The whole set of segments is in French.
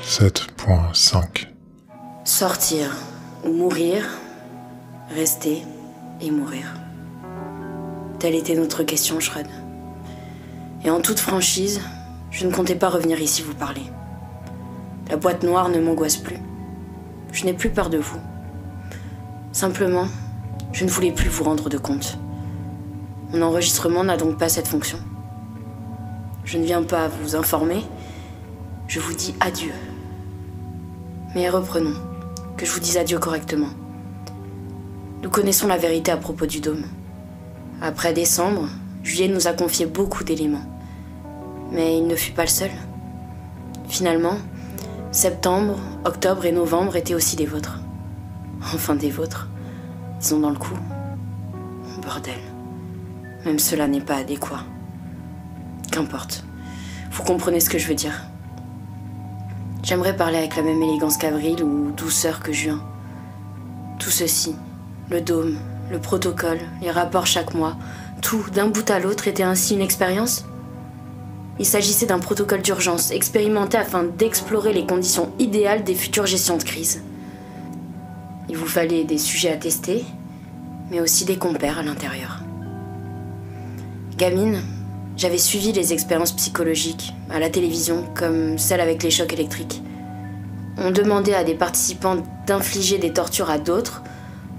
7.5. Sortir ou mourir, rester et mourir. Telle était notre question, Shred. Et en toute franchise, je ne comptais pas revenir ici vous parler. La boîte noire ne m'angoisse plus. Je n'ai plus peur de vous. Simplement, je ne voulais plus vous rendre de compte. Mon enregistrement n'a donc pas cette fonction. Je ne viens pas vous informer, je vous dis adieu. Mais reprenons, que je vous dise adieu correctement. Nous connaissons la vérité à propos du dôme. Après décembre, Juillet nous a confié beaucoup d'éléments. Mais il ne fut pas le seul. Finalement, septembre, octobre et novembre étaient aussi des vôtres. Enfin des vôtres, disons dans le coup. Bordel. Même cela n'est pas adéquat. Qu'importe. Vous comprenez ce que je veux dire. J'aimerais parler avec la même élégance qu'Avril ou douceur que Juin. Tout ceci, le dôme, le protocole, les rapports chaque mois, tout, d'un bout à l'autre, était ainsi une expérience ? Il s'agissait d'un protocole d'urgence, expérimenté afin d'explorer les conditions idéales des futures gestions de crise. Il vous fallait des sujets à tester, mais aussi des compères à l'intérieur. Gamine, j'avais suivi les expériences psychologiques, à la télévision, comme celle avec les chocs électriques. On demandait à des participants d'infliger des tortures à d'autres,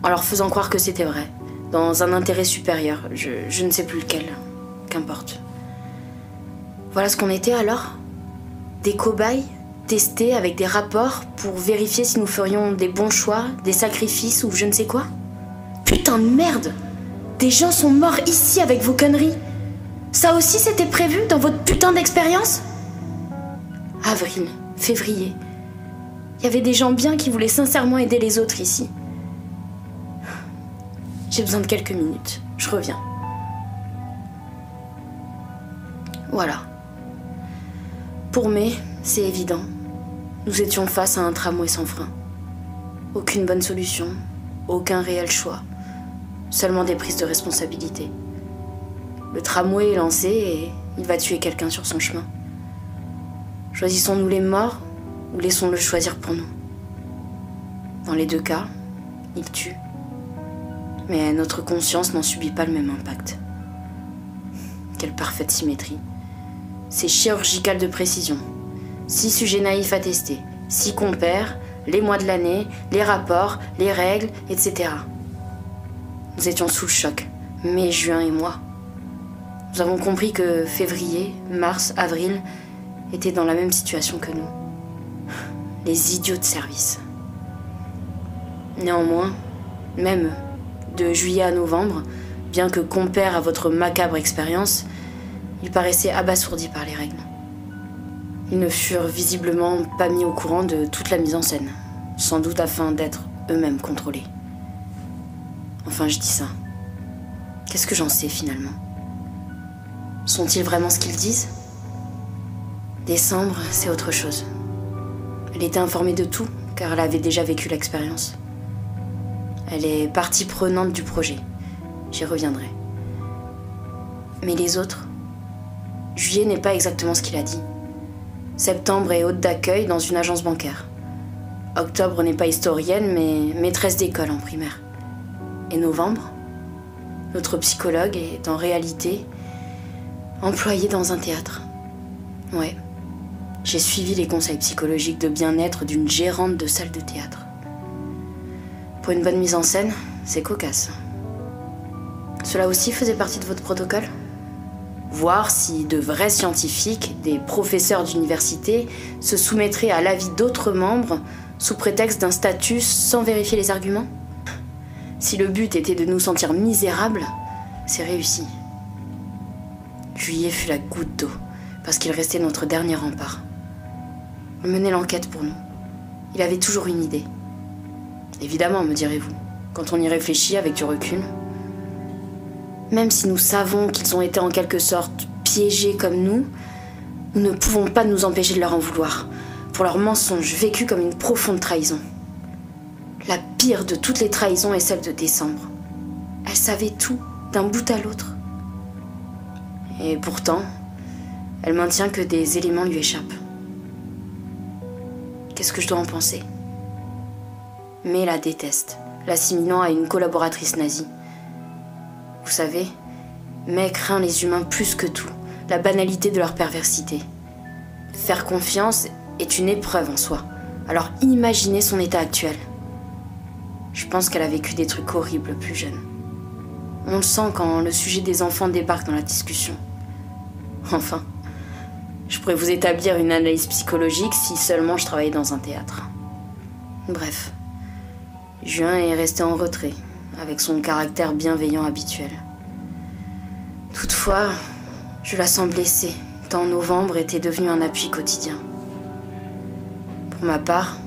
en leur faisant croire que c'était vrai, dans un intérêt supérieur, je ne sais plus lequel, qu'importe. Voilà ce qu'on était alors ? Des cobayes, testés avec des rapports pour vérifier si nous ferions des bons choix, des sacrifices ou je ne sais quoi ? Putain de merde ! Des gens sont morts ici avec vos conneries. Ça aussi c'était prévu dans votre putain d'expérience ? Avril, février. Il y avait des gens bien qui voulaient sincèrement aider les autres ici. J'ai besoin de quelques minutes. Je reviens. Voilà. Pour mai, c'est évident. Nous étions face à un tramway sans frein. Aucune bonne solution, aucun réel choix. Seulement des prises de responsabilité. Le tramway est lancé et il va tuer quelqu'un sur son chemin. Choisissons-nous les morts ou laissons-le choisir pour nous ? Dans les deux cas, il tue. Mais notre conscience n'en subit pas le même impact. Quelle parfaite symétrie. C'est chirurgical de précision. 6 sujets naïfs à tester, 6 compères, les mois de l'année, les rapports, les règles, etc. Nous étions sous le choc, mai, juin et moi. Nous avons compris que février, mars, avril étaient dans la même situation que nous. Les idiots de service. Néanmoins, même de juillet à novembre, bien que compère à votre macabre expérience, ils paraissaient abasourdis par les règles. Ils ne furent visiblement pas mis au courant de toute la mise en scène, sans doute afin d'être eux-mêmes contrôlés. Enfin, je dis ça. Qu'est-ce que j'en sais finalement ? Sont-ils vraiment ce qu'ils disent ? Décembre, c'est autre chose. Elle était informée de tout, car elle avait déjà vécu l'expérience. Elle est partie prenante du projet. J'y reviendrai. Mais les autres ? Juillet n'est pas exactement ce qu'il a dit. Septembre est hôte d'accueil dans une agence bancaire. Octobre n'est pas historienne, mais maîtresse d'école en primaire. Et novembre ? Notre psychologue est en réalité employé dans un théâtre. Ouais, j'ai suivi les conseils psychologiques de bien-être d'une gérante de salle de théâtre. Pour une bonne mise en scène, c'est cocasse. Cela aussi faisait partie de votre protocole ? Voir si de vrais scientifiques, des professeurs d'université, se soumettraient à l'avis d'autres membres sous prétexte d'un statut sans vérifier les arguments ? Si le but était de nous sentir misérables, c'est réussi. Juillet fut la goutte d'eau, parce qu'il restait notre dernier rempart. Il menait l'enquête pour nous. Il avait toujours une idée. Évidemment, me direz-vous, quand on y réfléchit avec du recul. Même si nous savons qu'ils ont été en quelque sorte piégés comme nous ne pouvons pas nous empêcher de leur en vouloir, pour leur mensonge vécu comme une profonde trahison. La pire de toutes les trahisons est celle de décembre. Elle savait tout, d'un bout à l'autre. Et pourtant, elle maintient que des éléments lui échappent. Qu'est-ce que je dois en penser? May la déteste, l'assimilant à une collaboratrice nazie. Vous savez, May craint les humains plus que tout, la banalité de leur perversité. Faire confiance est une épreuve en soi, alors imaginez son état actuel. Je pense qu'elle a vécu des trucs horribles plus jeune. On le sent quand le sujet des enfants débarque dans la discussion. Enfin, je pourrais vous établir une analyse psychologique si seulement je travaillais dans un théâtre. Bref, Juin est resté en retrait, avec son caractère bienveillant habituel. Toutefois, je la sens blessée, tant novembre était devenu un appui quotidien. Pour ma part,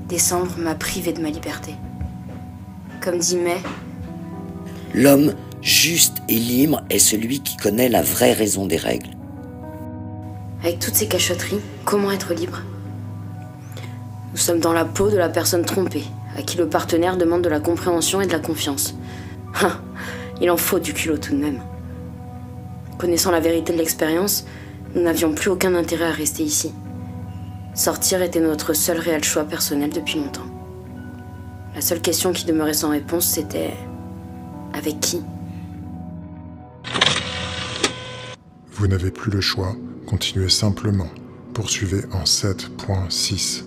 décembre m'a privée de ma liberté. Comme dit May, l'homme juste et libre est celui qui connaît la vraie raison des règles. Avec toutes ces cachotteries, comment être libre? Nous sommes dans la peau de la personne trompée, à qui le partenaire demande de la compréhension et de la confiance. Il en faut du culot tout de même. Connaissant la vérité de l'expérience, nous n'avions plus aucun intérêt à rester ici. Sortir était notre seul réel choix personnel depuis longtemps. La seule question qui demeurait sans réponse, c'était... avec qui? Vous n'avez plus le choix, continuez simplement. Poursuivez en 7.6.